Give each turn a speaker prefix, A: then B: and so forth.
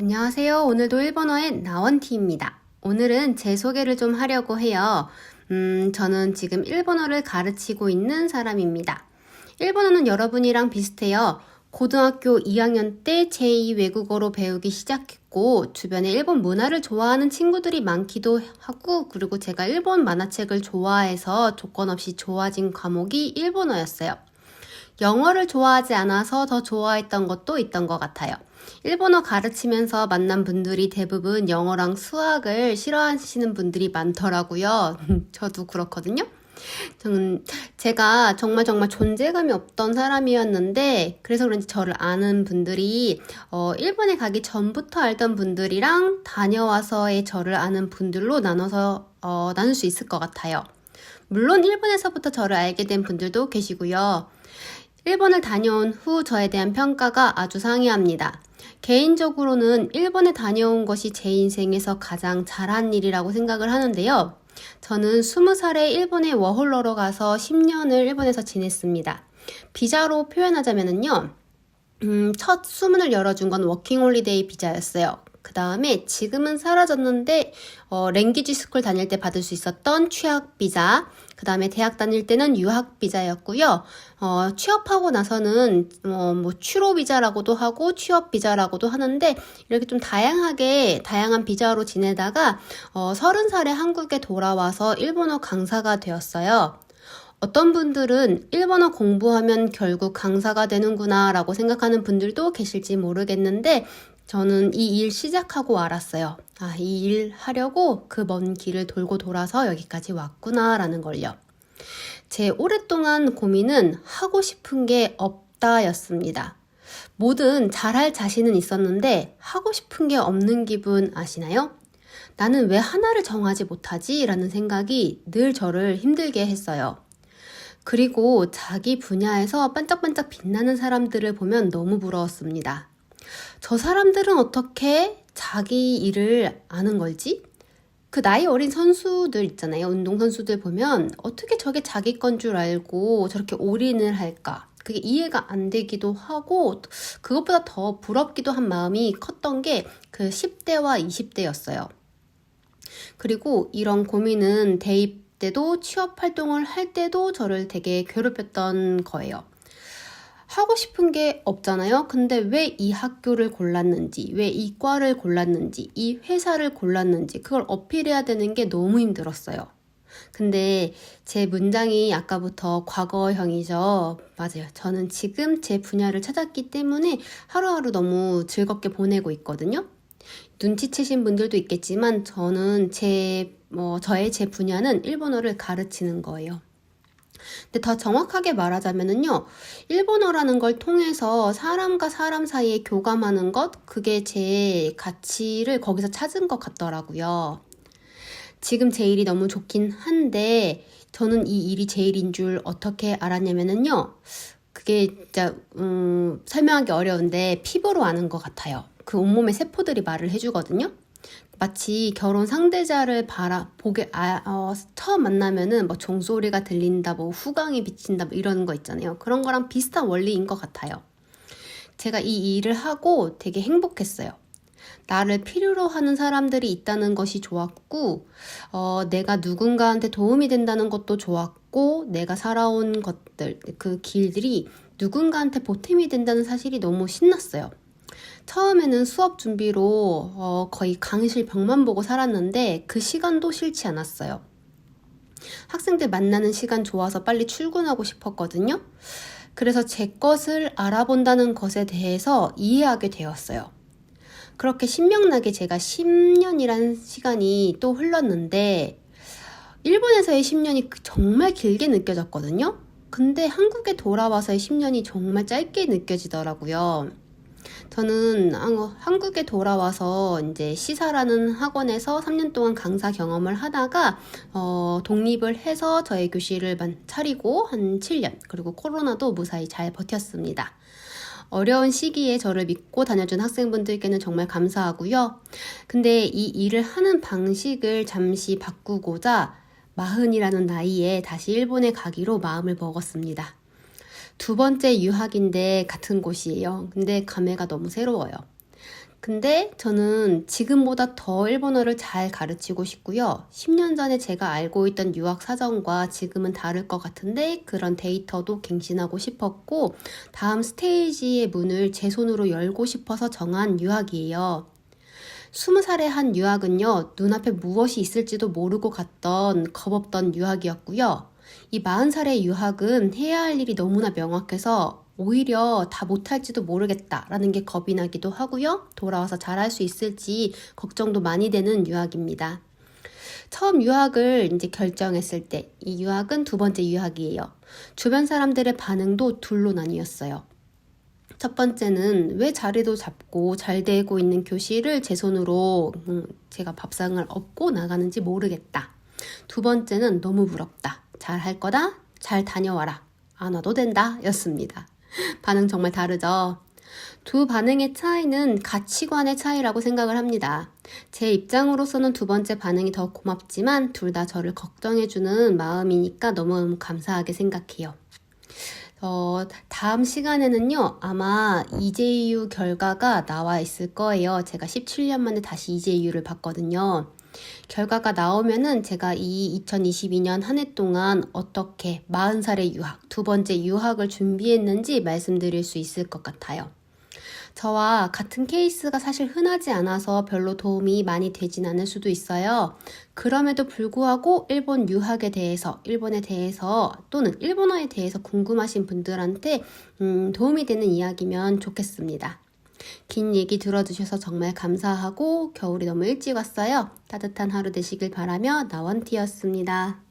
A: 안녕하세요. 오늘도 일본어의 나원티입니다. 오늘은 제 소개를 좀 하려고 해요. 저는 지금 일본어를 가르치고 있는 사람입니다. 일본어는 여러분이랑 비슷해요. 고등학교 2학년 때 제2 외국어로 배우기 시작했고 주변에 일본 문화를 좋아하는 친구들이 많기도 하고 그리고 제가 일본 만화책을 좋아해서 조건 없이 좋아진 과목이 일본어였어요. 영어를 좋아하지 않아서 더 좋아했던 것도 있던 것 같아요. 일본어 가르치면서 만난 분들이 대부분 영어랑 수학을 싫어하시는 분들이 많더라고요. 저도 그렇거든요. 제가 정말 존재감이 없던 사람이었는데 그래서 그런지 저를 아는 분들이 일본에 가기 전부터 알던 분들이랑 다녀와서의 저를 아는 분들로 나눠서 나눌 수 있을 것 같아요. 물론 일본에서부터 저를 알게 된 분들도 계시고요. 일본을 다녀온 후 저에 대한 평가가 아주 상이합니다. 개인적으로는 일본에 다녀온 것이 제 인생에서 가장 잘한 일이라고 생각을 하는데요. 저는 20살에 일본에 워홀러로 가서 10년을 일본에서 지냈습니다. 비자로 표현하자면요. 첫 수문을 열어준 건 워킹홀리데이 비자였어요. 그 다음에 지금은 사라졌는데 랭귀지 스쿨 다닐 때 받을 수 있었던 취학 비자, 그 다음에 대학 다닐 때는 유학 비자였고요. 취업하고 나서는 뭐 취로 비자라고도 하고 취업 비자라고도 하는데 이렇게 좀 다양한 비자로 지내다가 30살에 한국에 돌아와서 일본어 강사가 되었어요. 어떤 분들은 일본어 공부하면 결국 강사가 되는구나 라고 생각하는 분들도 계실지 모르겠는데 저는 이 일 시작하고 알았어요. 이 일 하려고 그 먼 길을 돌고 돌아서 여기까지 왔구나 라는 걸요. 제 오랫동안 고민은 하고 싶은 게 없다 였습니다. 뭐든 잘할 자신은 있었는데 하고 싶은 게 없는 기분 아시나요? 나는 왜 하나를 정하지 못하지? 라는 생각이 늘 저를 힘들게 했어요. 그리고 자기 분야에서 반짝반짝 빛나는 사람들을 보면 너무 부러웠습니다. 저 사람들은 어떻게 자기 일을 아는 걸지? 그 나이 어린 선수들 있잖아요. 운동선수들 보면 어떻게 저게 자기 건 줄 알고 저렇게 올인을 할까? 그게 이해가 안 되기도 하고 그것보다 더 부럽기도 한 마음이 컸던 게 그 10대와 20대였어요. 그리고 이런 고민은 대입 때도 취업 활동을 할 때도 저를 되게 괴롭혔던 거예요. 하고 싶은 게 없잖아요. 근데 왜 이 학교를 골랐는지, 왜 이 과를 골랐는지, 이 회사를 골랐는지 그걸 어필해야 되는 게 너무 힘들었어요. 근데 제 문장이 아까부터 과거형이죠. 맞아요. 저는 지금 제 분야를 찾았기 때문에 하루하루 너무 즐겁게 보내고 있거든요. 눈치채신 분들도 있겠지만 저는 저의 제 분야는 일본어를 가르치는 거예요. 근데 더 정확하게 말하자면요. 일본어라는 걸 통해서 사람과 사람 사이에 교감하는 것, 그게 제 가치를 거기서 찾은 것 같더라고요. 지금 제 일이 너무 좋긴 한데 저는 이 일이 제 일인 줄 어떻게 알았냐면요. 그게 진짜 설명하기 어려운데 피부로 아는 것 같아요. 그 온몸의 세포들이 말을 해주거든요. 마치 결혼 상대자를 처음 만나면은 뭐 종소리가 들린다, 뭐 후광이 비친다, 뭐 이런 거 있잖아요. 그런 거랑 비슷한 원리인 것 같아요. 제가 이 일을 하고 되게 행복했어요. 나를 필요로 하는 사람들이 있다는 것이 좋았고, 내가 누군가한테 도움이 된다는 것도 좋았고, 내가 살아온 것들, 그 길들이 누군가한테 보탬이 된다는 사실이 너무 신났어요. 처음에는 수업 준비로 거의 강의실 벽만 보고 살았는데 그 시간도 싫지 않았어요. 학생들 만나는 시간 좋아서 빨리 출근하고 싶었거든요. 그래서 제 것을 알아본다는 것에 대해서 이해하게 되었어요. 그렇게 신명나게 제가 10년이란 시간이 또 흘렀는데 일본에서의 10년이 정말 길게 느껴졌거든요. 근데 한국에 돌아와서의 10년이 정말 짧게 느껴지더라고요. 저는 한국에 돌아와서 이제 시사라는 학원에서 3년 동안 강사 경험을 하다가 독립을 해서 저의 교실을 차리고 한 7년, 그리고 코로나도 무사히 잘 버텼습니다. 어려운 시기에 저를 믿고 다녀준 학생분들께는 정말 감사하고요. 근데 이 일을 하는 방식을 잠시 바꾸고자 40이라는 나이에 다시 일본에 가기로 마음을 먹었습니다. 두 번째 유학인데 같은 곳이에요. 근데 감회가 너무 새로워요. 근데 저는 지금보다 더 일본어를 잘 가르치고 싶고요. 10년 전에 제가 알고 있던 유학 사정과 지금은 다를 것 같은데 그런 데이터도 갱신하고 싶었고 다음 스테이지의 문을 제 손으로 열고 싶어서 정한 유학이에요. 20살에 한 유학은요, 눈앞에 무엇이 있을지도 모르고 갔던 겁없던 유학이었고요. 이 40살의 유학은 해야 할 일이 너무나 명확해서 오히려 다 못할지도 모르겠다라는 게 겁이 나기도 하고요. 돌아와서 잘할 수 있을지 걱정도 많이 되는 유학입니다. 처음 유학을 이제 결정했을 때, 이 유학은 두 번째 유학이에요. 주변 사람들의 반응도 둘로 나뉘었어요. 첫 번째는 왜 자리도 잡고 잘 되고 있는 교실을 제 손으로 제가 밥상을 엎고 나가는지 모르겠다. 두 번째는 너무 부럽다. 잘 할 거다. 잘 다녀와라. 안 와도 된다. 였습니다. 반응 정말 다르죠? 두 반응의 차이는 가치관의 차이라고 생각을 합니다. 제 입장으로서는 두 번째 반응이 더 고맙지만 둘 다 저를 걱정해주는 마음이니까 너무너무 감사하게 생각해요. 다음 시간에는요, 아마 EJU 결과가 나와 있을 거예요. 제가 17년 만에 다시 EJU를 봤거든요. 결과가 나오면은 제가 이 2022년 한 해 동안 어떻게 40살의 유학, 두 번째 유학을 준비했는지 말씀드릴 수 있을 것 같아요. 저와 같은 케이스가 사실 흔하지 않아서 별로 도움이 많이 되진 않을 수도 있어요. 그럼에도 불구하고 일본 유학에 대해서, 일본에 대해서 또는 일본어에 대해서 궁금하신 분들한테 도움이 되는 이야기면 좋겠습니다. 긴 얘기 들어주셔서 정말 감사하고 겨울이 너무 일찍 왔어요. 따뜻한 하루 되시길 바라며 나원티였습니다.